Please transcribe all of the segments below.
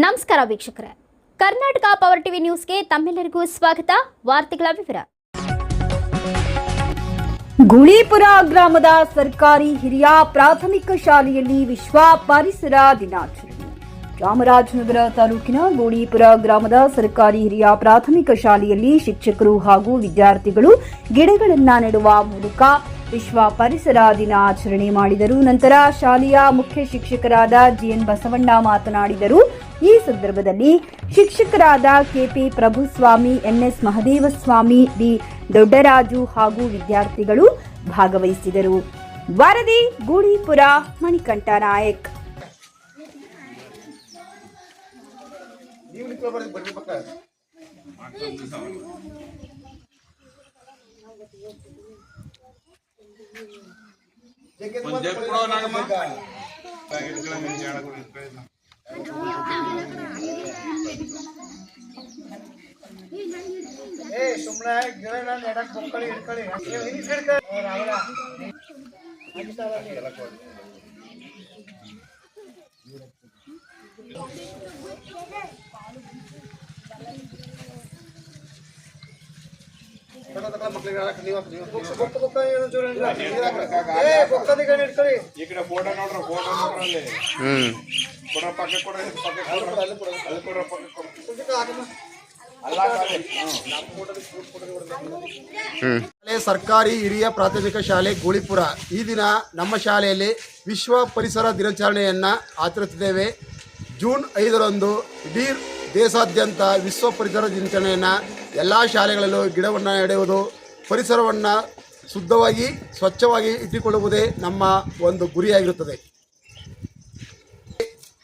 ನಮಸ್ಕಾರ ವೀಕ್ಷಕರೇ, Karnataka power TV ನ್ಯೂಸ್ಗೆ ತಮ್ಮೆಲ್ಲರಿಗೂ ಸ್ವಾಗತ. ವಾರ್ತೆಗಳ ವಿವರ. ಗುಳಿಪುರ ಗ್ರಾಮದ ಸರ್ಕಾರಿ ಹಿರಿಯ ಪ್ರಾಥಮಿಕ ಶಾಲೆಯಲ್ಲಿ ವಿಶ್ವ ಪರಿಸರ ದಿನಾಚರಣೆ. ಚಾಮರಾಜನಗರ ತಾಲೂಕಿನ ಗುಳಿಪುರ ಗ್ರಾಮದ ಸರ್ಕಾರಿ ಹಿರಿಯ ಪ್ರಾಥಮಿಕ ಶಾಲೆಯಲ್ಲಿ ಶಿಕ್ಷಕರು ಹಾಗೂ ವಿದ್ಯಾರ್ಥಿಗಳು ಗಿಡಗಳನ್ನು ನೆಡುವ ಮೂಲಕ ವಿಶ್ವ ಪರಿಸರ ದಿನ ಆಚರಣೆ ಮಾಡಿದರು. ನಂತರ ಶಾಲೆಯ ಮುಖ್ಯ ಶಿಕ್ಷಕರಾದ ಜಿಎನ್ ಬಸವಣ್ಣ ಮಾತನಾಡಿದರು. ಈ ಸಂದರ್ಭದಲ್ಲಿ ಶಿಕ್ಷಕರಾದ KP Prabhuswamy, NS Mahadevaswamy, D Doddaraju ಹಾಗೂ ವಿದ್ಯಾರ್ಥಿಗಳು ಭಾಗವಹಿಸಿದರು. ವರದಿ ಗುಳಿಪುರ ಮಣಿಕಂಠ ನಾಯಕ್. ಸುಮ್ಮನೆ ಗಿಡ ನೆಡಕ್ ಮಕ್ಕಳು ಹಿಡ್ಕೊಳ್ಳಿ ఇక్కడ ఫోటో నోడ్ర ఫోటో నోడ్ರಲ್ಲಿ ಫೋಟೋ ಪಕ್ಕ ಕೊಡ್ರಿ ಸರ್ಕಾರಿ ಹಿರಿಯ ಪ್ರಾಥಮಿಕ ಶಾಲೆ ಗುಳಿಪುರ. ಈ ದಿನ ನಮ್ಮ ಶಾಲೆಯಲ್ಲಿ ವಿಶ್ವ ಪರಿಸರ ದಿನಾಚರಣೆಯನ್ನು ಆಚರಿಸುತ್ತಿದ್ದೇವೆ. ಜೂನ್ 5ರಂದು ಇಡೀ ದೇಶಾದ್ಯಂತ ವಿಶ್ವ ಪರಿಸರ ದಿನಾಚರಣೆಯನ್ನು ಎಲ್ಲ ಶಾಲೆಗಳಲ್ಲೂ ಗಿಡವನ್ನು ನೆಡುವುದು, ಪರಿಸರವನ್ನು ಶುದ್ಧವಾಗಿ ಸ್ವಚ್ಛವಾಗಿ ಇಟ್ಟುಕೊಳ್ಳುವುದೇ ನಮ್ಮ ಒಂದು ಗುರಿಯಾಗಿರುತ್ತದೆ.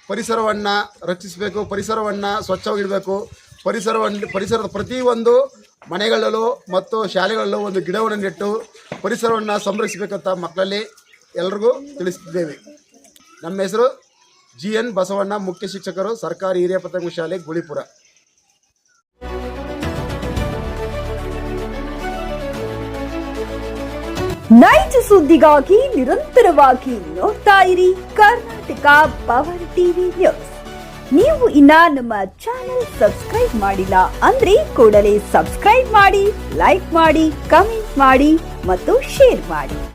ಪರಿಸರವನ್ನು ರಕ್ಷಿಸಬೇಕು, ಪರಿಸರವನ್ನು ಸ್ವಚ್ಛವಾಗಿಡಬೇಕು. ಪರಿಸರದ ಪ್ರತಿಯೊಂದು ಮನೆಗಳಲ್ಲೂ ಮತ್ತು ಶಾಲೆಗಳಲ್ಲೂ ಒಂದು ಗಿಡವನ್ನು ನೆಟ್ಟು ಪರಿಸರವನ್ನು ಸಂರಕ್ಷಿಸಬೇಕಂತ ಮಕ್ಕಳಲ್ಲಿ ಎಲ್ರಿಗೂ ತಿಳಿಸುತ್ತಿದ್ದೇವೆ. ನಮ್ಮ ಹೆಸರು ಜಿಎನ್ ಬಸವಣ್ಣ, ಮುಖ್ಯ ಶಿಕ್ಷಕರು, ಸರ್ಕಾರಿ ಹಿರಿಯ ಪ್ರಾಥಮಿಕ ಶಾಲೆ ಗುಳಿಪುರ. ನೈಜ ಸುದ್ದಿಗಾಗಿ ನಿರಂತರವಾಗಿ ನೋಡ್ತಾ ಇರಿ ಕರ್ನಾಟಕ ಪವರ್ ಟಿವಿ ನ್ಯೂಸ್. ನೀವು ಇನ್ನ ನಮ್ಮ ಚಾನೆಲ್ ಸಬ್ಸ್ಕ್ರೈಬ್ ಮಾಡಿಲ್ಲ ಅಂದ್ರೆ ಕೂಡಲೇ ಸಬ್ಸ್ಕ್ರೈಬ್ ಮಾಡಿ, ಲೈಕ್ ಮಾಡಿ, ಕಮೆಂಟ್ ಮಾಡಿ ಮತ್ತು ಶೇರ್ ಮಾಡಿ.